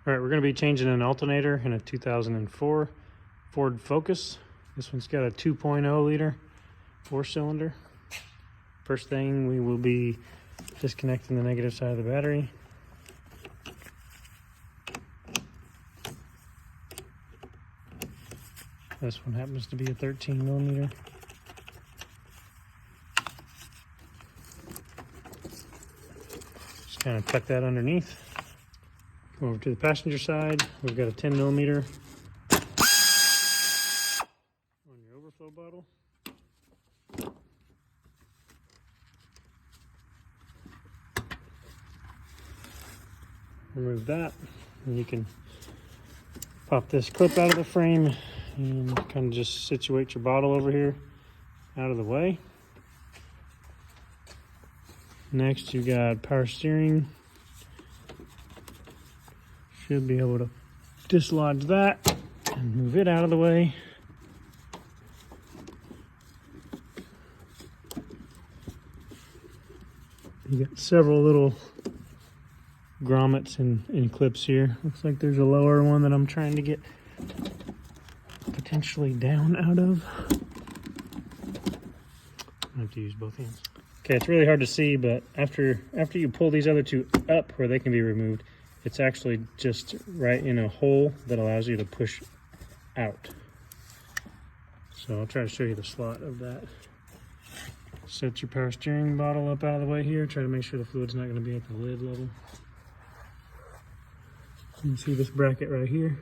All right, we're going to be changing an alternator in a 2004 Ford Focus. This one's got a 2.0 liter 4-cylinder. First thing, we will be disconnecting the negative side of the battery. This one happens to be a 13mm. Just kind of tuck that underneath. Go over to the passenger side. We've got a 10mm on your overflow bottle. Remove that, and you can pop this clip out of the frame and kind of just situate your bottle over here out of the way. Next, you got power steering. Should be able to dislodge that and move it out of the way. You got several little grommets and clips here. Looks like there's a lower one that I'm trying to get potentially down out of. I have to use both hands. Okay, it's really hard to see, but after you pull these other two up where they can be removed, it's actually just right in a hole that allows you to push out. So I'll try to show you the slot of that. Set your power steering bottle up out of the way here. Try to make sure the fluid's not going to be at the lid level. You can see this bracket right here.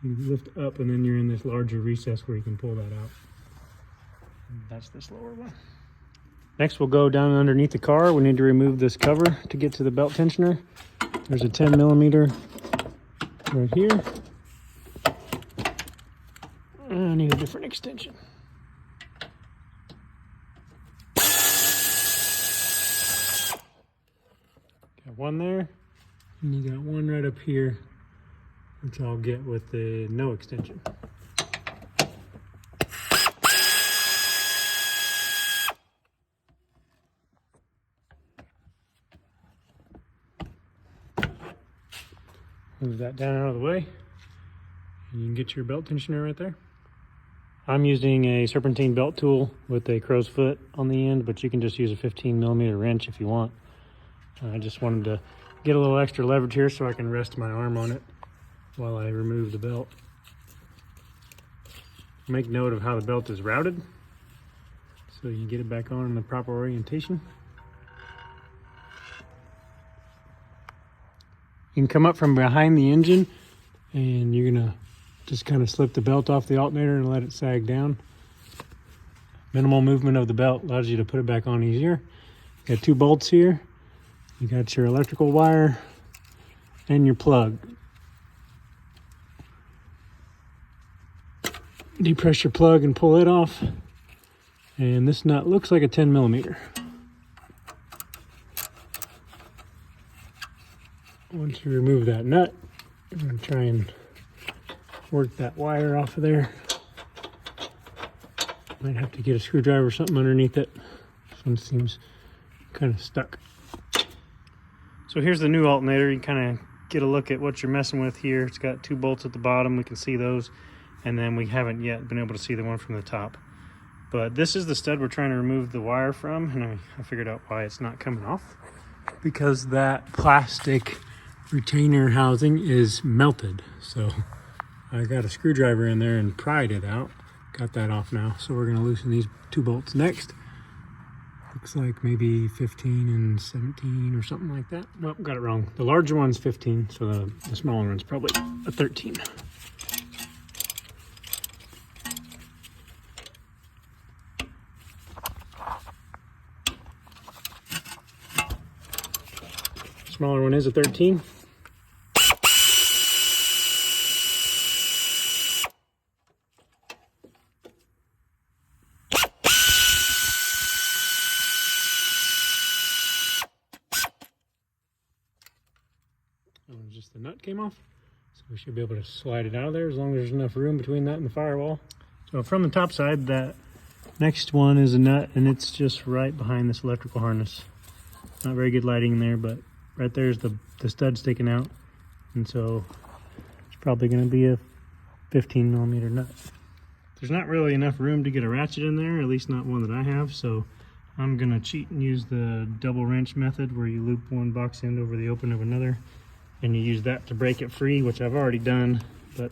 You lift up and then you're in this larger recess where you can pull that out. And that's this lower one. Next, we'll go down underneath the car. We need to remove this cover to get to the belt tensioner. There's a 10mm right here. I need a different extension. Got one there, and you got one right up here, which I'll get with the no extension. Move that down out of the way, and you can get your belt tensioner right there. I'm using a serpentine belt tool with a crow's foot on the end, but you can just use a 15mm wrench if you want. I just wanted to get a little extra leverage here so I can rest my arm on it while I remove the belt. Make note of how the belt is routed so you can get it back on in the proper orientation. You can come up from behind the engine and you're gonna just kind of slip the belt off the alternator and let it sag down. Minimal movement of the belt allows you to put it back on easier. You got two bolts here. You got your electrical wire and your plug. Depress your plug and pull it off. And this nut looks like a 10mm. Once you remove that nut, I'm going to try and work that wire off of there. Might have to get a screwdriver or something underneath it. This one seems kind of stuck. So here's the new alternator. You kind of get a look at what you're messing with here. It's got two bolts at the bottom. We can see those. And then we haven't yet been able to see the one from the top. But this is the stud we're trying to remove the wire from. And I figured out why it's not coming off. Because that plastic retainer housing is melted. So I got a screwdriver in there and pried it out. Got that off now. So we're going to loosen these two bolts next. Looks like maybe 15 and 17 or something like that. Nope, got it wrong. The larger one's 15, so the smaller one's probably a 13. Smaller one is a 13. Just the nut came off, so we should be able to slide it out of there as long as there's enough room between that and the firewall. So from the top side, that next one is a nut, and it's just right behind this electrical harness. Not very good lighting in there, but right there's the stud sticking out, and so probably going to be a 15 millimeter nut. There's not really enough room to get a ratchet in there, at least not one that I have, so I'm going to cheat and use the double wrench method where you loop one box end over the open of another and you use that to break it free, which I've already done, but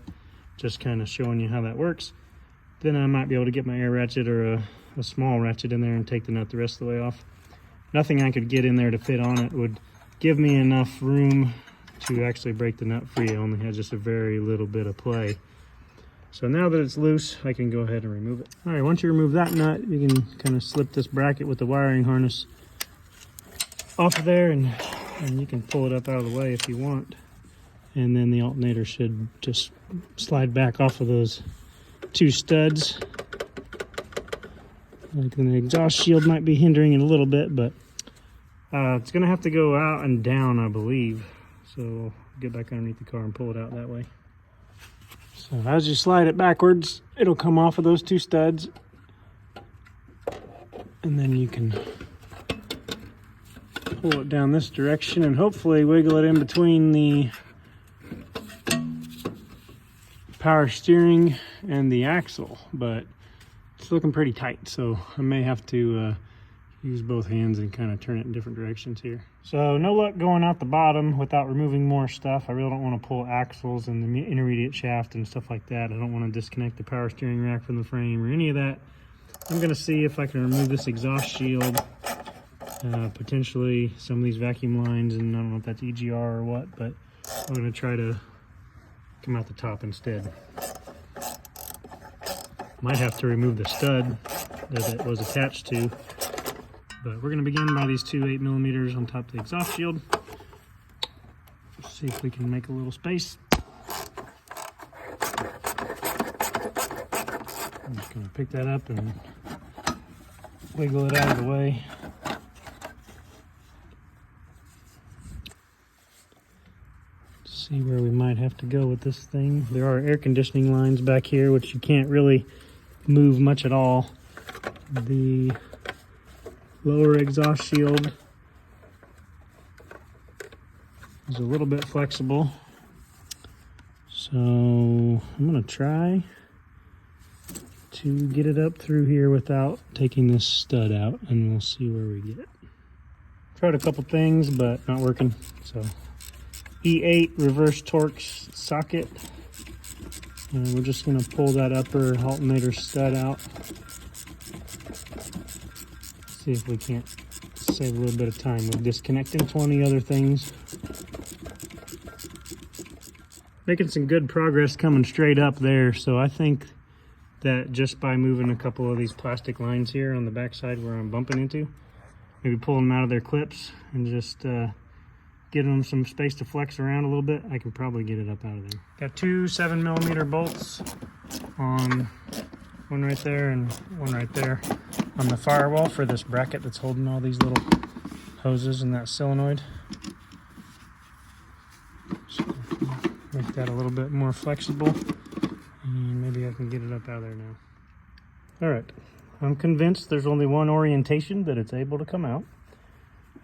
just kind of showing you how that works. Then I might be able to get my air ratchet or a small ratchet in there and take the nut the rest of the way off. Nothing I could get in there to fit on it would give me enough room to actually break the nut free. I only had just a very little bit of play. So now that it's loose, I can go ahead and remove it. All right, once you remove that nut, you can kind of slip this bracket with the wiring harness off of there, and you can pull it up out of the way if you want. And then the alternator should just slide back off of those two studs. Like the exhaust shield might be hindering it a little bit, but it's gonna have to go out and down, I believe. So I'll get back underneath the car and pull it out that way. So as you slide it backwards, it'll come off of those two studs. And then you can pull it down this direction and hopefully wiggle it in between the power steering and the axle. But it's looking pretty tight, so I may have to use both hands and kind of turn it in different directions here. So no luck going out the bottom without removing more stuff. I really don't want to pull axles and the intermediate shaft and stuff like that. I don't want to disconnect the power steering rack from the frame or any of that. I'm going to see if I can remove this exhaust shield, potentially some of these vacuum lines, and I don't know if that's EGR or what, but I'm going to try to come out the top instead. Might have to remove the stud that it was attached to. But we're going to begin by these two 8 millimeters on top of the exhaust shield. Let's see if we can make a little space. I'm just going to pick that up and wiggle it out of the way. See where we might have to go with this thing. There are air conditioning lines back here, which you can't really move much at all. The lower exhaust shield is a little bit flexible, so I'm going to try to get it up through here without taking this stud out, and we'll see where we get it. Tried a couple things, but not working. So E8 reverse torque socket, and we're just going to pull that upper alternator stud out. See if we can't save a little bit of time with disconnecting 20 other things. Making some good progress coming straight up there, so I think that just by moving a couple of these plastic lines here on the back side where I'm bumping into, maybe pulling them out of their clips and just giving them some space to flex around a little bit, I can probably get it up out of there. Got two 7 millimeter bolts on one right there and one right there on the firewall for this bracket that's holding all these little hoses and that solenoid. So make that a little bit more flexible, and maybe I can get it up out of there now. All right, I'm convinced there's only one orientation that it's able to come out.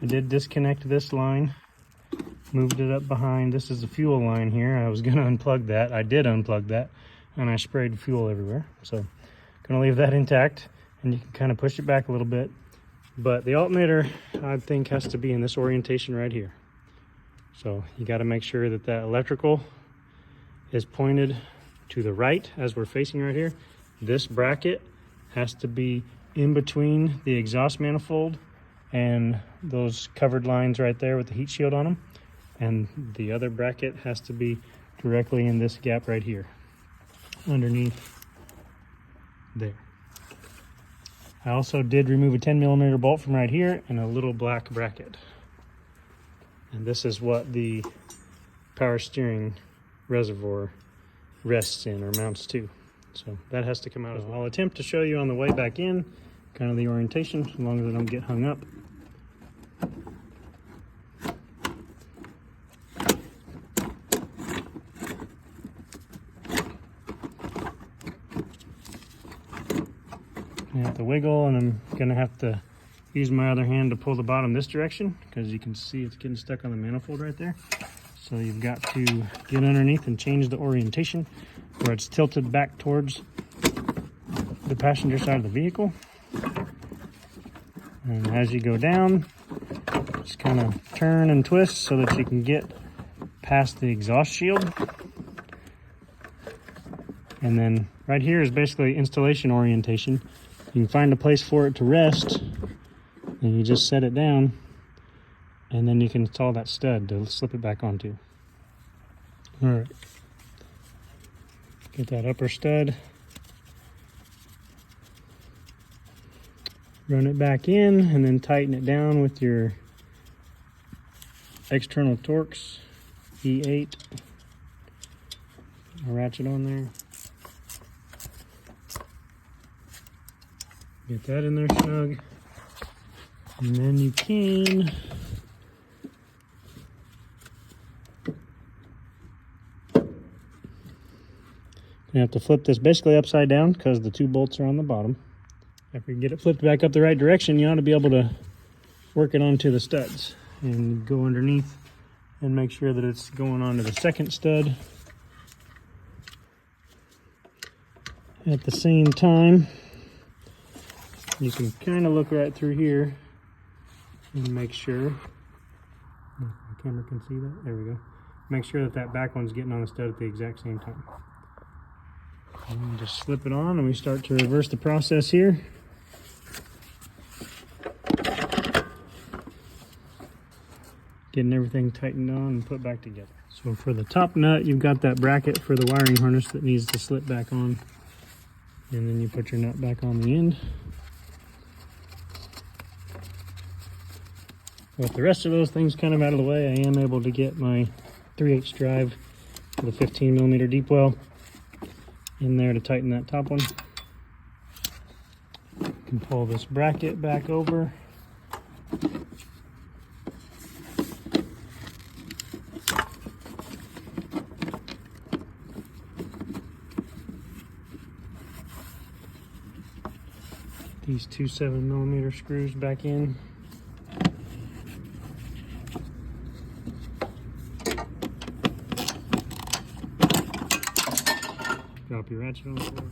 I did disconnect this line, moved it up behind. This is the fuel line here. I was going to unplug that. I did unplug that, and I sprayed fuel everywhere. So going to leave that intact, and you can kind of push it back a little bit. But the alternator, I think, has to be in this orientation right here. So you got to make sure that that electrical is pointed to the right as we're facing right here. This bracket has to be in between the exhaust manifold and those covered lines right there with the heat shield on them. And the other bracket has to be directly in this gap right here, underneath there. I also did remove a 10 millimeter bolt from right here and a little black bracket. And this is what the power steering reservoir rests in or mounts to. So that has to come out as well. I'll attempt to show you on the way back in kind of the orientation, as long as I don't get hung up. I have to wiggle, and I'm going to have to use my other hand to pull the bottom this direction, because you can see it's getting stuck on the manifold right there. So you've got to get underneath and change the orientation where it's tilted back towards the passenger side of the vehicle. And as you go down, just kind of turn and twist so that you can get past the exhaust shield. And then right here is basically installation orientation. You can find a place for it to rest, and you just set it down, and then you can install that stud to slip it back onto. All right, get that upper stud, run it back in, and then tighten it down with your external Torx E8. A ratchet on there. Get that in there snug. And then you can you have to flip this basically upside down because the two bolts are on the bottom. After you get it flipped back up the right direction, you ought to be able to work it onto the studs and go underneath and make sure that it's going onto the second stud. At the same time, you can kind of look right through here and make sure, the camera can see that, there we go. Make sure that that back one's getting on the stud at the exact same time. And just slip it on and we start to reverse the process here. Getting everything tightened on and put back together. So for the top nut, you've got that bracket for the wiring harness that needs to slip back on. And then you put your nut back on the end. With the rest of those things kind of out of the way, I am able to get my 3/8 drive with a 15mm deep well in there to tighten that top one. You can pull this bracket back over. These two 7mm screws back in. Drop your ratchet on the floor.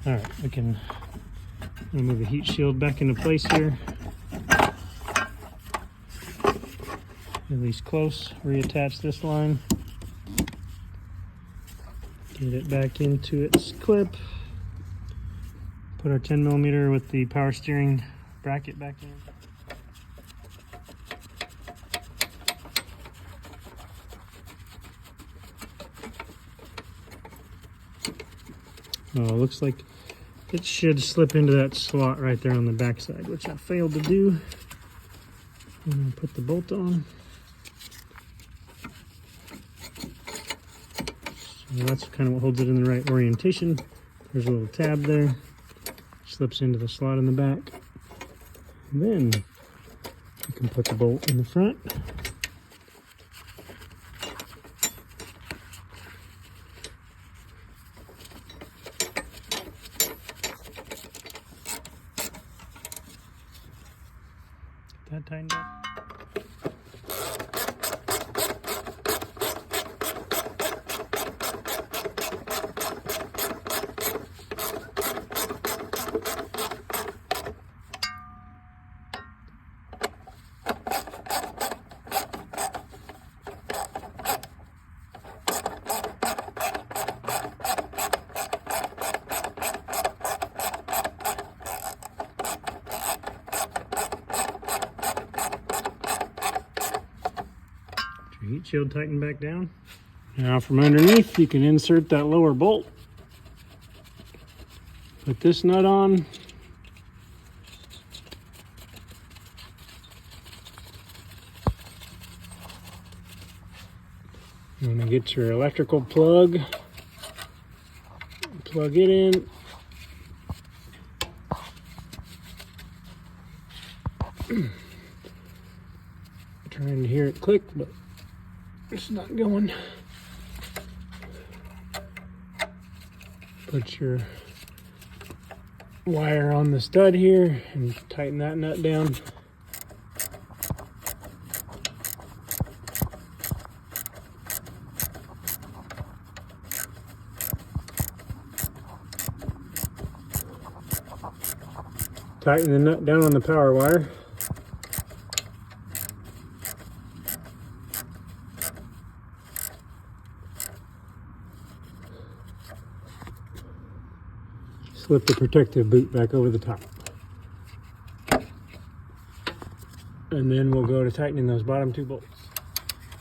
All right, we can move the heat shield back into place here. At least close. Reattach this line. Get it back into its clip. Put our 10mm with the power steering bracket back in. Oh, looks like it should slip into that slot right there on the back side, which I failed to do. And put the bolt on. So that's kind of what holds it in the right orientation. There's a little tab there. Slips into the slot in the back. And then you can put the bolt in the front. Get that tightened up. Heat shield tightened back down. Now from underneath you can insert that lower bolt. Put this nut on. You're going to get your electrical plug. Plug it in. Trying to hear it click, but it's not going. Put your wire on the stud here and tighten that nut down. Tighten the nut down on the power wire. Slip the protective boot back over the top. And then we'll go to tightening those bottom two bolts.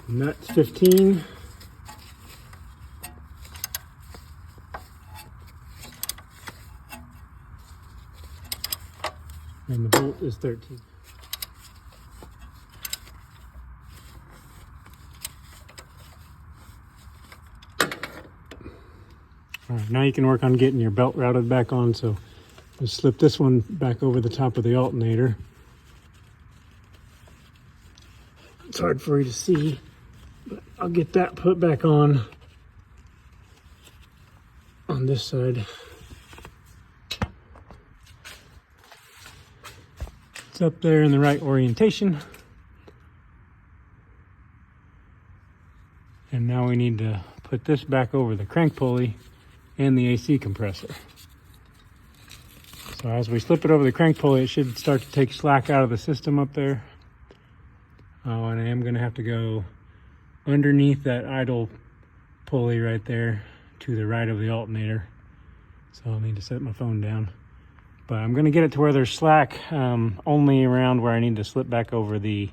Nut's 15. And the bolt is 13. All right, now you can work on getting your belt routed back on. So just slip this one back over the top of the alternator. It's hard for you to see, but I'll get that put back on this side. It's up there in the right orientation. And now we need to put this back over the crank pulley and the AC compressor. So as we slip it over the crank pulley, it should start to take slack out of the system up there. Oh, and I am going to have to go underneath that idle pulley right there to the right of the alternator. So I'll need to set my phone down. But I'm going to get it to where there's slack only around where I need to slip back over the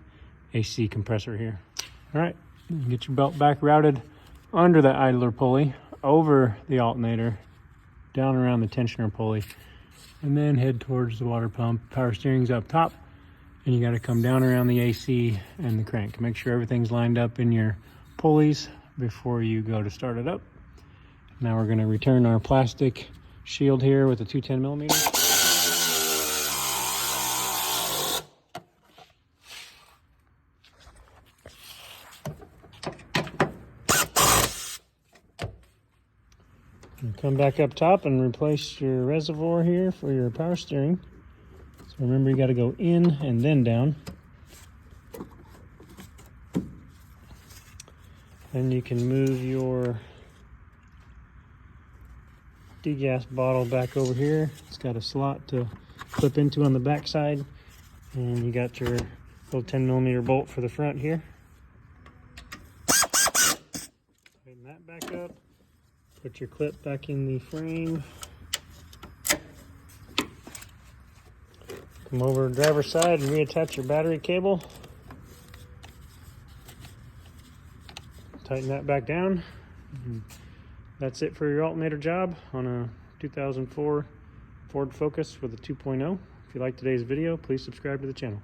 AC compressor here. All right, get your belt back routed under the idler pulley, over the alternator, down around the tensioner pulley, and then head towards the water pump. Power steering's up top, and you got to come down around the AC and the crank. Make sure everything's lined up in your pulleys before you go to start it up. Now we're going to return our plastic shield here with a 210mm. Come back up top and replace your reservoir here for your power steering. So remember, you got to go in and then down. Then you can move your degas bottle back over here. It's got a slot to clip into on the back side. And you got your little 10mm bolt for the front here. Tighten that back up. Put your clip back in the frame. Come over to the driver's side and reattach your battery cable. Tighten that back down. That's it for your alternator job on a 2004 Ford Focus with a 2.0. If you like today's video, please subscribe to the channel.